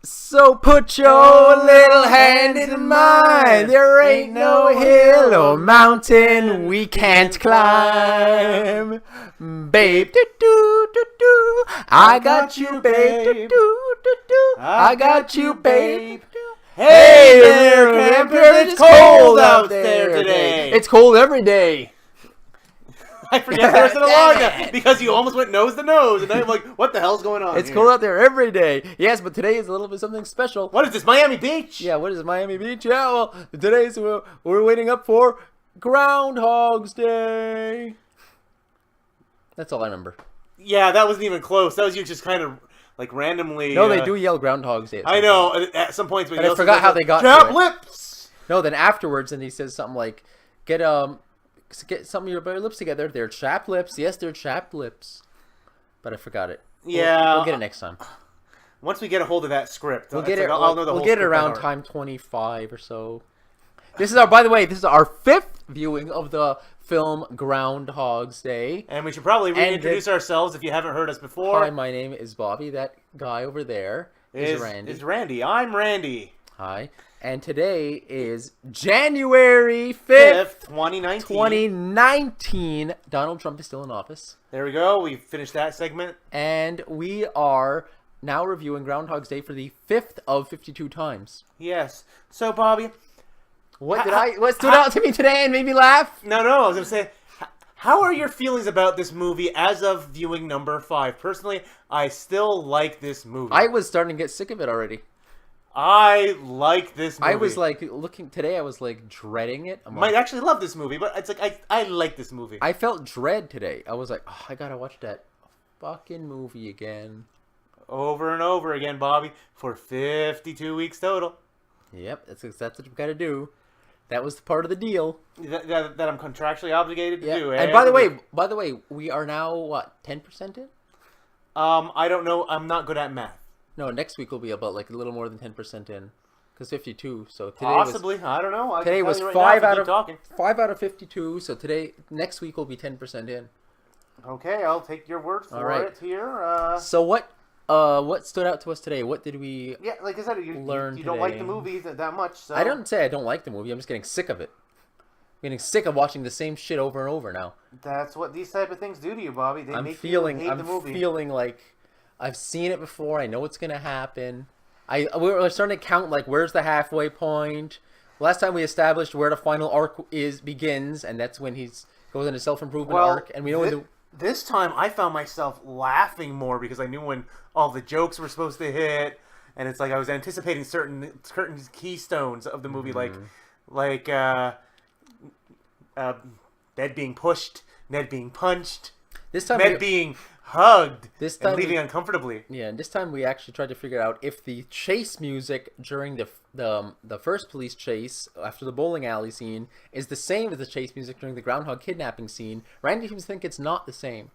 So put your little hand in mine. There ain't no hill or mountain we can't climb. Babe, do do do do. I got you, babe. Do do do do. I got you, babe. Hey there, camper! It's cold out there today. It's cold every day. I forget there's an alarm now because you almost went nose to nose, and then I'm like, what the hell's going on? It's cold out there every day. Yes, but today is a little bit something special. What is this, Miami Beach? Yeah, what is Miami Beach? Yeah, well, today's we're waiting up for Groundhog's Day. That's all I remember. Yeah, that wasn't even close. That was you just kind of like randomly. No, they do yell Groundhog's Day. I know at some points, but I forgot how they got to it. Lips. No, then afterwards, and he says something like, "Get some of your lips together. They're chapped lips. Yes, they're chapped lips." But I forgot it. Yeah, we'll get it next time. Once we get a hold of that script, we'll get it. We'll get it around time 25 or so. This is our fifth viewing of the film Groundhog's Day. And we should probably reintroduce ourselves if you haven't heard us before. Hi, my name is Bobby. That guy over there is Randy. Is Randy. I'm Randy. Hi. And today is January 5th, 2019. Donald Trump is still in office. There we go. We finished that segment. And we are now reviewing Groundhog's Day for the 5th of 52 times. Yes. So, Bobby, what stood out to me today and made me laugh? No, I was going to say, how are your feelings about this movie as of viewing number 5? Personally, I still like this movie. I was starting to get sick of it already. I like this movie. I was like looking today. I was like dreading it. I might actually love this movie, but it's like I like this movie. I felt dread today. I was like, oh, I gotta watch that fucking movie again, over and over again, Bobby, for 52 weeks total. Yep, that's what you gotta do. That was the part of the deal that I'm contractually obligated to do. And by the way, we are now what 10% in? I don't know. I'm not good at math. No, next week will be about like a little more than 10% in, because 52. So today possibly, I don't know. Today was 5 out of 52. So next week will be 10% in. Okay, I'll take your word for it here. So what stood out to us today? What did we? Yeah, like I said, you don't like the movie that much. So. I don't say I don't like the movie. I'm just getting sick of it. I'm getting sick of watching the same shit over and over now. That's what these type of things do to you, Bobby. They make you hate the movie. I'm feeling like I've seen it before. I know what's gonna happen. We're starting to count like where's the halfway point. Last time we established where the final arc begins, and that's when he goes into self-improvement arc. And we know this time I found myself laughing more because I knew when all the jokes were supposed to hit, and it's like I was anticipating certain keystones of the movie, like Ned being pushed, Ned being punched, Ned being hugged, and leaving uncomfortably. Yeah, and this time we actually tried to figure out if the chase music during the first police chase after the bowling alley scene is the same as the chase music during the Groundhog kidnapping scene. Randy seems to think it's not the same.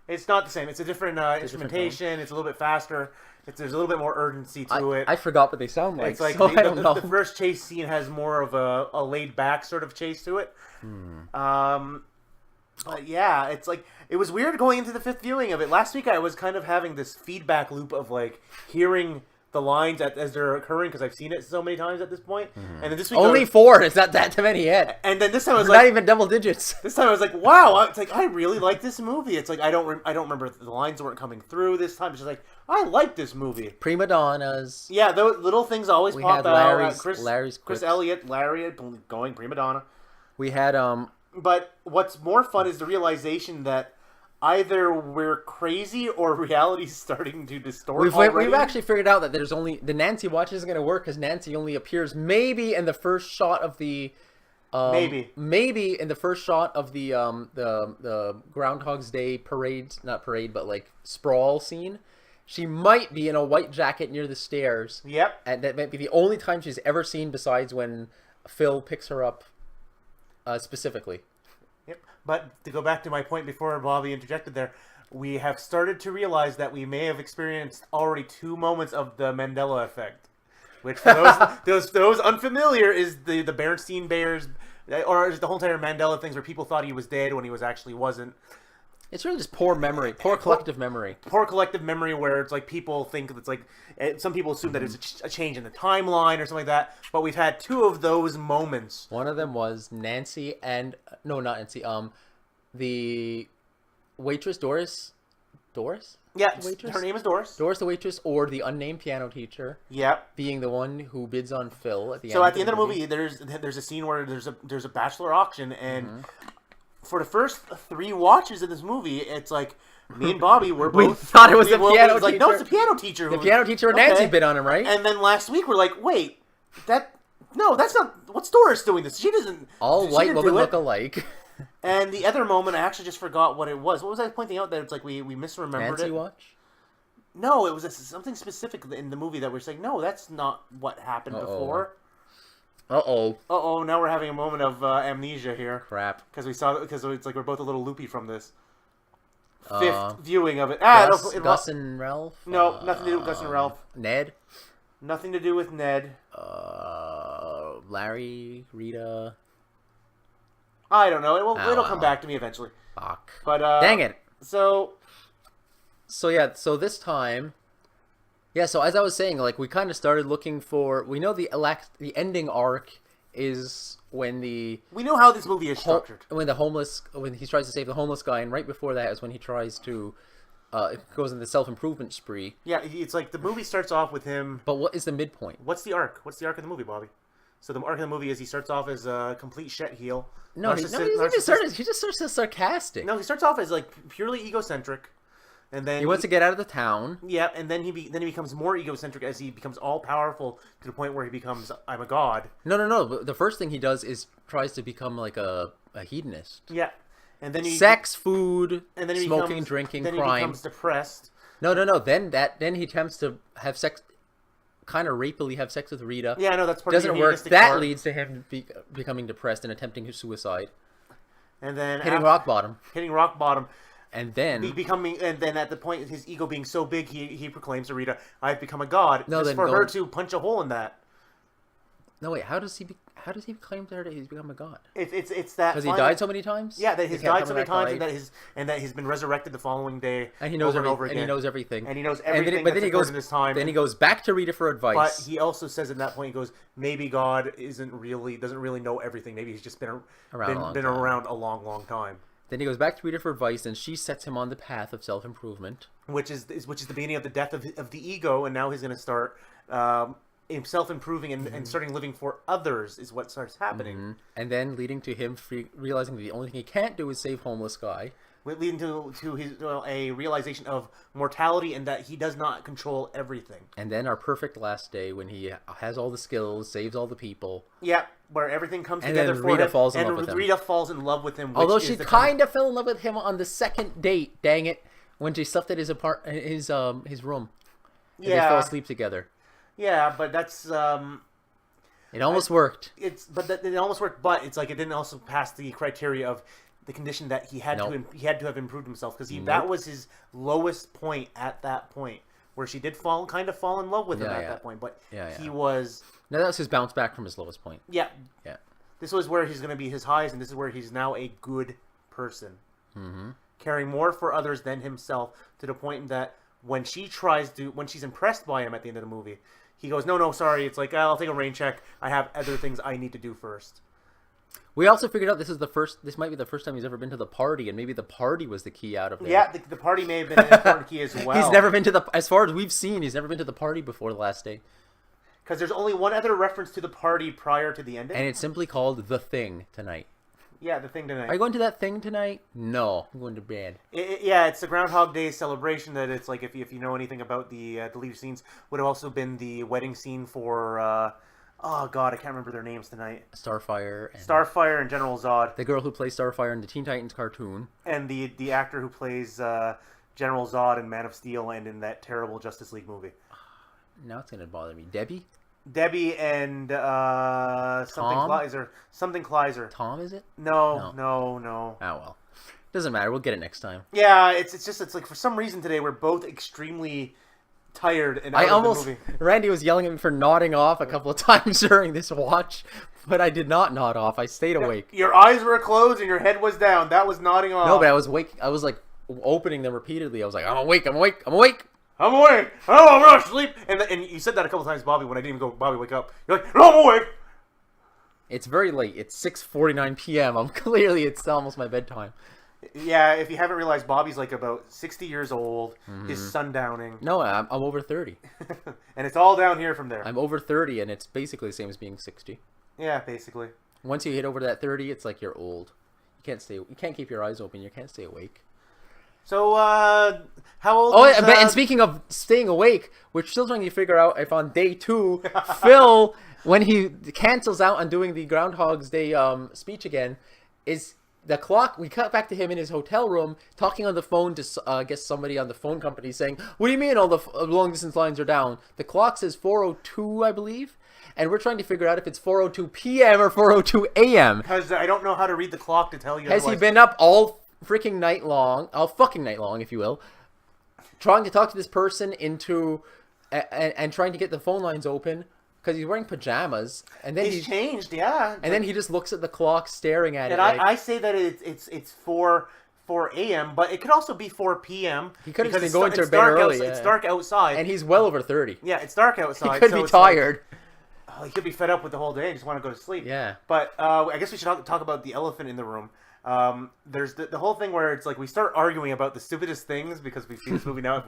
It's not the same. It's a different instrumentation. It's a little bit faster. There's a little bit more urgency to it. I forgot what they sound like. It's like so I don't know. The first chase scene has more of a laid back sort of chase to it. But yeah, it's like it was weird going into the 5th viewing of it. Last week I was kind of having this feedback loop of like hearing the lines as they're occurring because I've seen it so many times at this point. And then this week only 4. It's not that many yet. And then this time I was not even double digits. This time I was like, wow! It's like I really like this movie. It's like I don't remember the lines weren't coming through this time. It's just like I like this movie. Prima donnas. Yeah, those little things always pop out. Chris Elliott, Larry going prima donna. We had But what's more fun is the realization that either we're crazy or reality's starting to distort. We've actually figured out that there's only the Nancy watch isn't going to work because Nancy only appears maybe in the first shot of the maybe in the first shot of the Groundhog's Day but like sprawl scene. She might be in a white jacket near the stairs. Yep. And that might be the only time she's ever seen besides when Phil picks her up specifically. Yep. But to go back to my point before Bobby interjected there, we have started to realize that we may have experienced already 2 moments of the Mandela effect. Which, for those unfamiliar, is the Bernstein Bears, or is the whole entire Mandela things where people thought he was dead when he actually wasn't. It's really just poor memory, poor collective memory. Poor collective memory where it's like people think it's like, some people assume that it's a change in the timeline or something like that, but we've had two of those moments. One of them was Nancy and, no, not Nancy, the waitress, Doris? Yeah, waitress? Her name is Doris. Doris the waitress, or the unnamed piano teacher. Yep. Being the one who bids on Phil at the end. So at the end of the movie, there's a scene where there's a bachelor auction, and for the first 3 watches of this movie, it's like me and Bobby were both. We thought it was the piano teacher. Like, no, it's the piano teacher. The piano teacher and Nancy bid on him, right? And then last week we're like, wait, that's not. What's Doris doing this? She doesn't. All white women look alike. And the other moment, I actually just forgot what it was. What was I pointing out that it's like we misremembered Nancy it? watch? No, it was something specific in the movie that we're saying, no, that's not what happened before. Uh-oh. Now we're having a moment of amnesia here. Crap. Because it's like we're both a little loopy from this. 5th viewing of it. Gus and Ralph? No, nothing to do with Gus and Ralph. Ned? Nothing to do with Ned. Larry, Rita... I don't know. It'll come back to me eventually. Fuck. But dang it. So this time, so as I was saying, like, we kind of started looking for. We know the ending arc is when we know how this movie is structured. When he tries to save the homeless guy, and right before that is when he tries to. It goes into the self-improvement spree. Yeah, it's like the movie starts off with him. But what is the midpoint? What's the arc? What's the arc of the movie, Bobby? So the arc of the movie is he starts off as a complete shit heel. No, he just starts as sarcastic. No, he starts off as like purely egocentric, and then he wants to get out of the town. Yeah, and then he becomes more egocentric as he becomes all powerful to the point where he becomes I'm a god. No. The first thing he does is tries to become like a hedonist. Yeah, and then sex, food, and then smoking, drinking, then crime. He becomes depressed. No. Then he attempts to have sex. Kind of rapily have sex with Rita. Yeah, I know that's part doesn't of the work. That part. Leads to him becoming depressed and attempting suicide. And then hitting rock bottom. And then at the point his ego being so big, he proclaims to Rita, "I've become a god." No, just for her to punch a hole in that. No, wait. How does he claim to her that he's become a god? It's that because he died so many times. Yeah, that he's died so many times, and that he's been resurrected the following day. And he knows over and he knows everything. And he knows everything. But then he goes. Then he goes back to Rita for advice. But he also says at that point, he goes, maybe God doesn't really know everything. Maybe he's just been around a long time. Then he goes back to Rita for advice, and she sets him on the path of self-improvement, which is the beginning of the death of the ego, and now he's going to start himself improving and starting living for others is what starts happening. And then leading to him realizing that the only thing he can't do is save homeless guy. Leading to his a realization of mortality and that he does not control everything. And then our perfect last day when he has all the skills, saves all the people. Yeah, where everything comes and together then for Rita him. Falls in love with him. Rita falls in love with him. Although she kind of fell in love with him on the second date, dang it, when she slept at his room. And they fell asleep together. Yeah, but that's it almost worked. It almost worked, but it's like it didn't also pass the criteria of the condition that he had to have improved himself because that was his lowest point at that point where she did fall in love with him at that point, but he was that was his bounce back from his lowest point. Yeah. This was where he's going to be his highs, and this is where he's now a good person, caring more for others than himself to the point that when she's impressed by him at the end of the movie, he goes, no, sorry. It's like, I'll take a rain check. I have other things I need to do first. We also figured out this might be the first time he's ever been to the party, and maybe the party was the key out of it. Yeah, the party may have been an important key as well. He's never been as far as we've seen, he's never been to the party before the last day. Because there's only one other reference to the party prior to the ending. And it's simply called The Thing tonight. Yeah, The Thing tonight. Are you going to that thing tonight? No, I'm going to bed. It's the Groundhog Day celebration that it's like, if you know anything about the deleted scenes, would have also been the wedding scene for, oh god, I can't remember their names tonight. Starfire and General Zod. The girl who plays Starfire in the Teen Titans cartoon. And the actor who plays General Zod in Man of Steel and in that terrible Justice League movie. Now it's going to bother me. Debbie and something Kleiser. Tom, is it? No. Oh well, doesn't matter. We'll get it next time. Yeah, it's like for some reason today we're both extremely tired and out of the movie. Randy was yelling at me for nodding off a couple of times during this watch, but I did not nod off. I stayed awake. Your eyes were closed and your head was down. That was nodding off. No, but I was awake. I was like opening them repeatedly. I was like, I'm awake, I'm awake, I'm awake. I'm awake. Oh, I'm not asleep. And you said that a couple times, Bobby, when I didn't even go, Bobby, wake up. You're like, no, I'm awake. It's very late. It's 6:49 p.m. It's almost my bedtime. Yeah, if you haven't realized, Bobby's like about 60 years old. His sundowning. No, I'm over 30. And it's all down here from there. I'm over 30, and it's basically the same as being 60. Yeah, basically. Once you hit over that 30, it's like you're old. You can't keep your eyes open. You can't stay awake. So, how old is... And speaking of staying awake, we're still trying to figure out if on day 2, Phil, when he cancels out on doing the Groundhog's Day speech again, is... The clock, we cut back to him in his hotel room, talking on the phone to, I guess, somebody on the phone company saying, what do you mean all the long-distance lines are down? The clock says 4:02, I believe, and we're trying to figure out if it's 4:02 p.m. or 4:02 a.m. Because I don't know how to read the clock to tell you. Has he been up all freaking night long, all fucking night long, if you will, trying to talk to this person and trying to get the phone lines open? Because he's wearing pajamas, and then he's changed, yeah. And then he just looks at the clock, staring at it. And I say that it's 4 a.m., but it could also be 4 p.m. He could have been going to bed early. It's dark outside, and he's well over 30. Yeah, it's dark outside. He could be tired. He could be fed up with the whole day and just want to go to sleep. Yeah. But I guess we should talk about the elephant in the room. There's the whole thing where it's like we start arguing about the stupidest things because we've seen this movie now.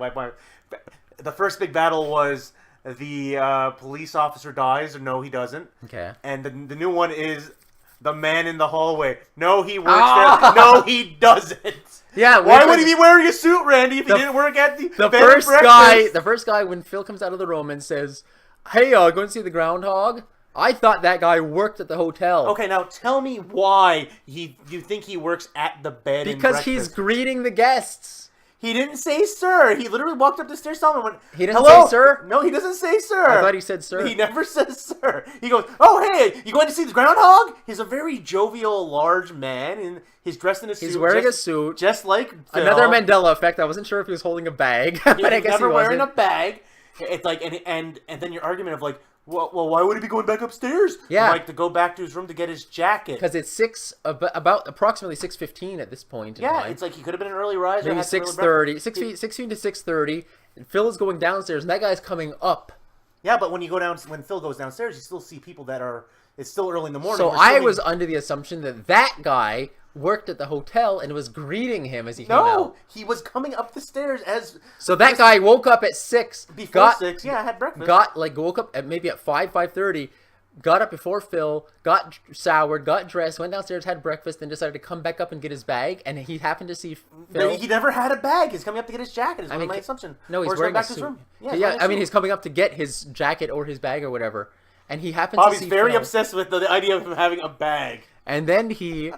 The first big battle was the police officer dies, or no, he doesn't. Okay. And the new one is the man in the hallway. No, he works there. No, he doesn't. Yeah. Why would he be wearing a suit, Randy, if he didn't work at the first guy, when Phil comes out of the room and says, "Hey, going to see the groundhog?" I thought that guy worked at the hotel. Okay, now tell me why you think he works at the bed and breakfast. Because he's greeting the guests. He didn't say sir. He literally walked up the stairs, saw him, and went, he didn't say sir? No, he doesn't say sir. I thought he said sir. He never says sir. He goes, oh, hey, you going to see the groundhog? He's a very jovial, large man, and he's dressed in a suit. He's wearing a suit. Just like Phil. Another Mandela effect. I wasn't sure if he was holding a bag, but I guess he wasn't. Wearing a bag. It's like, and then your argument of like, well, why would he be going back upstairs? Yeah. Like, to go back to his room to get his jacket. Because it's about approximately 6:15 at this point. Yeah, it's like he could have been an early riser. Maybe 6:30. 6:15 to 6:30. And Phil is going downstairs, and that guy's coming up. Yeah, but when Phil goes downstairs, you still see people that are... It's still early in the morning. So I was under the assumption that guy worked at the hotel and was greeting him as he came out. No, he was coming up the stairs as... So that guy woke up at 6. Before 6, yeah, had breakfast. Woke up at maybe at 5:30, got up before Phil, got showered, got dressed, went downstairs, had breakfast, then decided to come back up and get his bag, and he happened to see Phil. He never had a bag. He's coming up to get his jacket, is my assumption. No, he's wearing a suit. Yeah, I mean, he's coming up to get his jacket or his bag or whatever. And he happens to see Bobby's very Phil. obsessed with the idea of him having a bag. And then he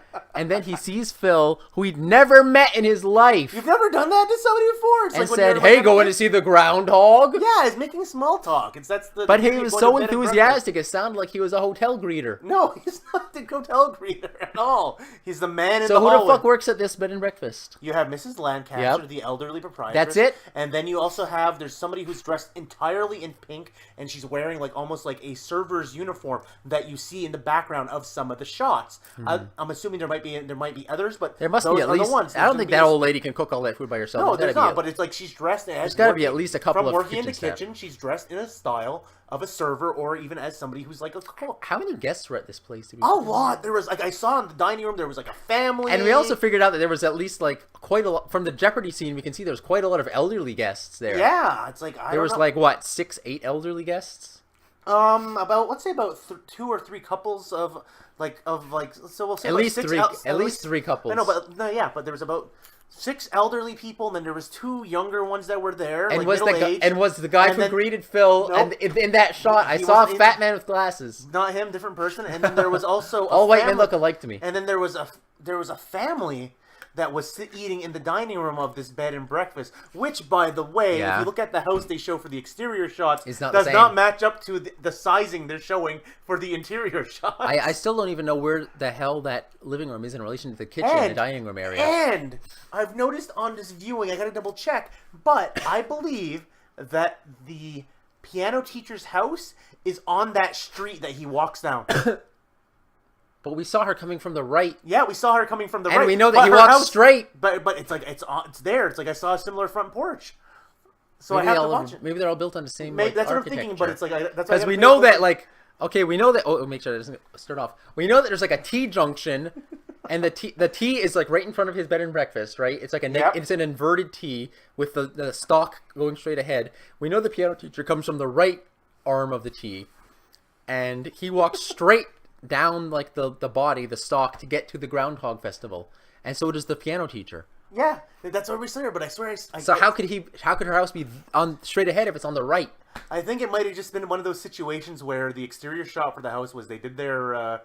sees Phil, who he'd never met in his life. You've never done that to somebody before. It's and like said, "Hey, going to see the groundhog?" Yeah, he's making small talk. But he was so enthusiastic. It sounded like he was a hotel greeter. No, he's not the hotel greeter at all. He's the man in the hallway. So who the fuck works at this bed and breakfast? You have Mrs. Lancaster, the elderly proprietor. That's it. And then you also have there's somebody who's dressed entirely in pink, and she's wearing like almost like a server's uniform that you see in the background of some of the shots. I'm assuming there might be others, but there must be at least. I don't think that old lady can cook all that food by herself. No, there's not. But it's like she's dressed as. There's got to be at least a couple of working in the kitchen. She's dressed in a style of a server, or even as somebody who's like a cook. How many guests were at this place? A lot. There was like I saw in the dining room. There was like a family, and we also figured out that there was at least like quite a lot from the Jeopardy scene. We can see there's quite a lot of elderly guests there. Yeah, it's like there was like what 6, 8 elderly guests. Let's say about 2 or 3 couples of so we'll say at least 3 at least 3 couples. But there was about 6 elderly people, and then there was 2 younger ones that were there, and was the guy who greeted Phil? Nope, and in that shot, I saw a fat man with glasses. Not him, different person. And then there was also all white men look alike to me. And then there was a family that was eating in the dining room of this bed and breakfast, which, by the way, if you look at the house they show for the exterior shots, does not match up to the sizing they're showing for the interior shots. I still don't even know where the hell that living room is in relation to the kitchen and the dining room area. And I've noticed on this viewing, I gotta double check, but I believe that the piano teacher's house is on that street that he walks down. But we saw her coming from the right. Yeah, we saw her coming from the right. And we know that he walks straight. But it's like it's there. It's like I saw a similar front porch. So maybe I have to watch it. Maybe they're all built on the same. Maybe that's what I'm thinking. But it's like that's because we know that like. Okay, we know that. Oh, make sure that doesn't start off. We know that there's like a T junction, and the T is like right in front of his bed and breakfast, right? It's like it's an inverted T with the stalk going straight ahead. We know the piano teacher comes from the right arm of the T, and he walks straight down like the body, the stalk, to get to the Groundhog Festival, and so does the piano teacher. Yeah, that's what we said. But I swear, how could her house be on straight ahead if it's on the right? I think it might have just been one of those situations where the exterior shot for the house was they did their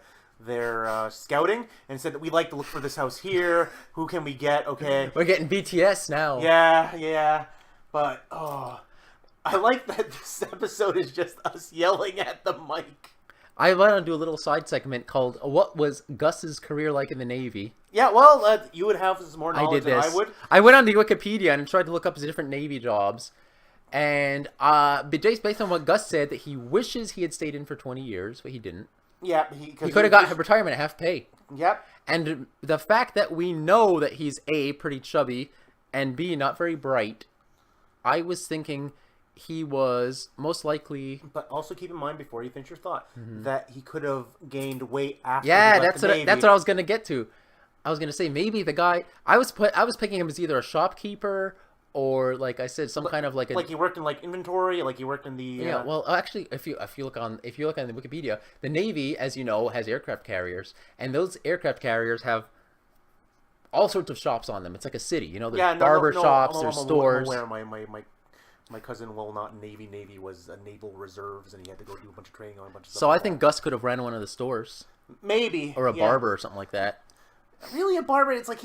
scouting and said that we like to look for this house here. Who can we get? Okay, we're getting BTS now. Yeah. But I like that this episode is just us yelling at the mic. I want to do a little side segment called "What was Gus's career like in the Navy?" Yeah, well, you would have some more knowledge than I would. I went on the Wikipedia and tried to look up his different Navy jobs, and based on what Gus said, that he wishes he had stayed in for 20 years, but he didn't. Yeah, he could have got retirement at half pay. Yep. And the fact that we know that he's A, pretty chubby, and B, not very bright, I was thinking he was most likely. But also keep in mind, before you finish your thought, that he could have gained weight after. Yeah, that's what I was gonna get to. I was gonna say maybe the guy I was picking him as either a shopkeeper or, like I said, some kind of like he worked in like inventory, like he worked in the. Yeah, well, actually, if you look on the Wikipedia, the Navy, as you know, has aircraft carriers, and those aircraft carriers have all sorts of shops on them. It's like a city, you know. There's barber shops, there's stores. Where my cousin, well, not Navy was a naval reserves, and he had to go do a bunch of training on a bunch of stuff. So I think Gus could have ran one of the stores, maybe, or a barber or something like that. Really, a barber? It's like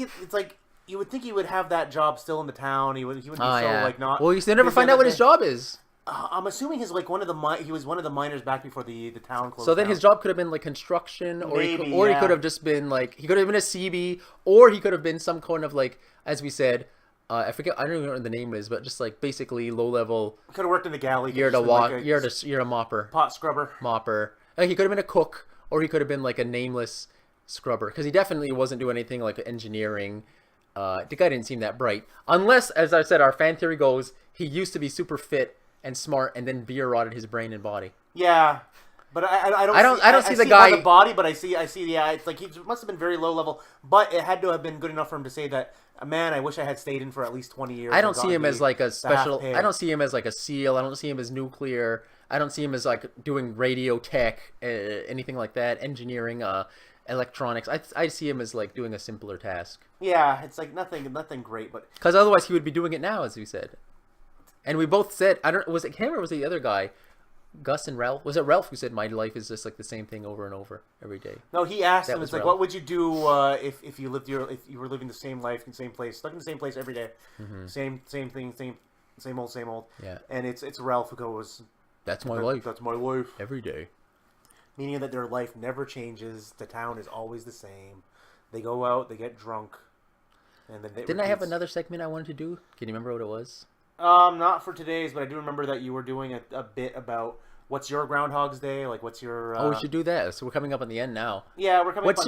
you would think he would have that job still in the town. He would be like not. Well, you never find out what his job is. I'm assuming he's like he was one of the miners back before the town closed. So then his job could have been like construction, or he could have just been like he could have been a CB, or he could have been some kind of like, as we said, I forget, I don't even know what the name is, but just like basically low level. Could have worked in the galley. You're a mopper. Pot scrubber. Mopper. Like, he could have been a cook, or he could have been like a nameless scrubber, because he definitely wasn't doing anything like engineering. The guy didn't seem that bright, unless, as I said, our fan theory goes, he used to be super fit and smart, and then beer rotted his brain and body. Yeah, but I don't see the guy the body, but I see it's like he must have been very low level, but it had to have been good enough for him to say that, man, I wish I had stayed in for at least 20 years. I don't see him as like a special. I don't see him as like a SEAL. I don't see him as nuclear. I don't see him as like doing radio tech, anything like that, engineering, electronics. I see him as like doing a simpler task. Yeah, it's like nothing great, but because otherwise he would be doing it now, as we said. And we both said, was it him or was it the other guy? Gus and Ralph? Was it Ralph who said my life is just like the same thing over and over every day? No, he asked him, it's like, what would you do if you were living the same life in the same place, stuck in the same place every day, same thing, same old. Yeah. And it's Ralph who goes, that's my life. That's my life every day. Meaning that their life never changes. The town is always the same. They go out, they get drunk, and then didn't I have another segment I wanted to do? Can you remember what it was? Not for today's, but I do remember that you were doing a bit about what's your Groundhog's Day, like what's your. Oh, we should do that. So we're coming up on the end now. Yeah, we're coming. What's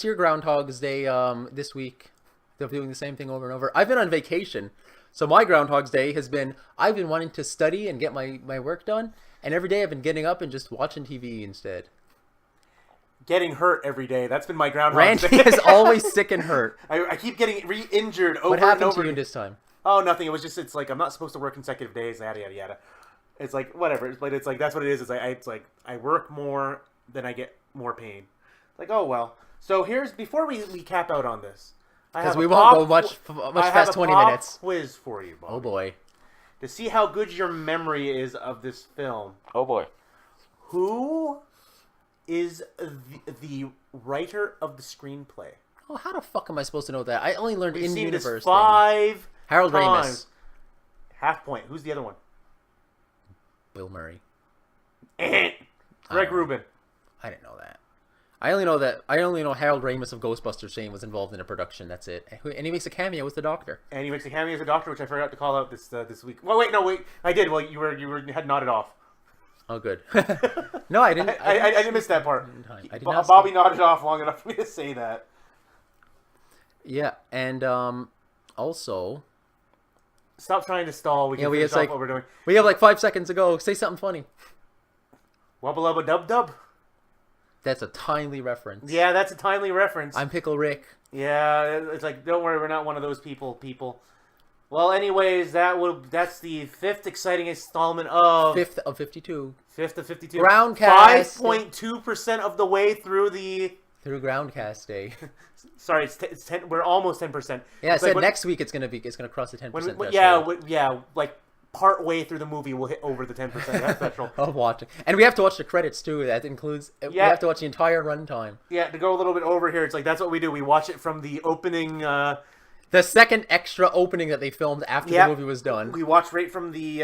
your Groundhog's Day this week? They're doing the same thing over and over. I've been on vacation, so my Groundhog's Day has been I've been wanting to study and get my work done, and every day I've been getting up and just watching TV instead. Getting hurt every day. That's been my Groundhog's Day. Randy is always sick and hurt. I keep getting re-injured over and over. What happened to you this time? Oh, nothing. It was just, it's like, I'm not supposed to work consecutive days, yada, yada, yada. It's like, whatever. But it's like, that's what it is. It's like, I work more, then I get more pain. Like, oh, well. So before we cap out on this. Because we won't go much past 20 minutes. Quiz for you, Bob. Oh, boy. To see how good your memory is of this film. Oh, boy. Who is the writer of the screenplay? Oh, how the fuck am I supposed to know that? I only learned in universe. 5 Harold times. Ramis. Half point. Who's the other one? Bill Murray. Greg Rubin. I didn't know that. I only know Harold Ramis of Ghostbusters fame was involved in a production. That's it. And he makes a cameo as the Doctor. And he makes a cameo as the Doctor, which I forgot to call out this week. Well, wait. I did. Well, you had nodded off. Oh, good. No, I didn't. I didn't miss that part. I did not Bobby nodded off long enough for me to say that. Yeah, and also... Stop trying to stall. We can finish off what we're doing. We have like 5 seconds to go. Say something funny. Wubba lubba dub dub. That's a timely reference. Yeah, that's a timely reference. I'm Pickle Rick. Yeah, it's like, don't worry, we're not one of those people. Well, anyways, that's the fifth exciting installment of... Fifth of 52. Fifth of 52. Groundcast. 5.2% of the way through the... Through Groundcast Day. Sorry, it's 10. We're almost 10%. Yeah, I said next week it's gonna cross the 10% threshold. Yeah, like part way through the movie we'll hit over the 10% threshold. Of watching, and we have to watch the credits too. That includes. Yeah. We have to watch the entire runtime. Yeah, to go a little bit over here, it's like that's what we do. We watch it from the opening. The second extra opening that they filmed after the movie was done. We watched right from the.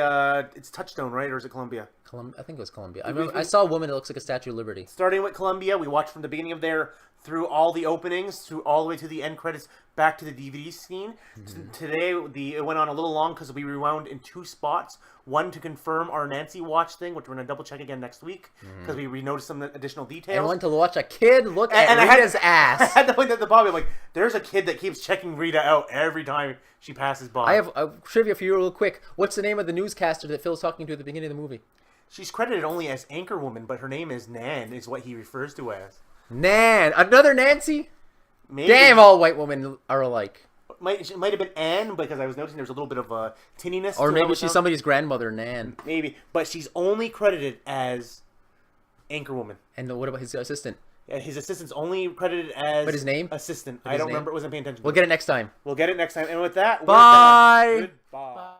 It's Touchstone, right, or is it Columbia? I think it was Columbia. I saw a woman that looks like a Statue of Liberty. Starting with Columbia, we watched from the beginning of there through all the openings, through all the way to the end credits, back to the DVD scene. Mm-hmm. Today, it went on a little long because we rewound in 2 spots. One to confirm our Nancy watch thing, which we're going to double check again next week because we noticed some additional details. And one to watch a kid look at Rita's ass. I had to point at the Bobby, like, there's a kid that keeps checking Rita out every time she passes by. I have a trivia for you real quick. What's the name of the newscaster that Phil's talking to at the beginning of the movie? She's credited only as Anchorwoman, but her name is Nan, is what he refers to as. Nan. Another Nancy? Maybe. Damn, all white women are alike. She might have been Anne, because I was noticing there's a little bit of a tinniness. Or maybe she's somebody's grandmother, Nan. Maybe. But she's only credited as Anchorwoman. And what about his assistant? Yeah, his assistant's only credited as... But his name? Assistant. I don't remember. I wasn't paying attention. We'll get it next time. And with that... Bye! Goodbye.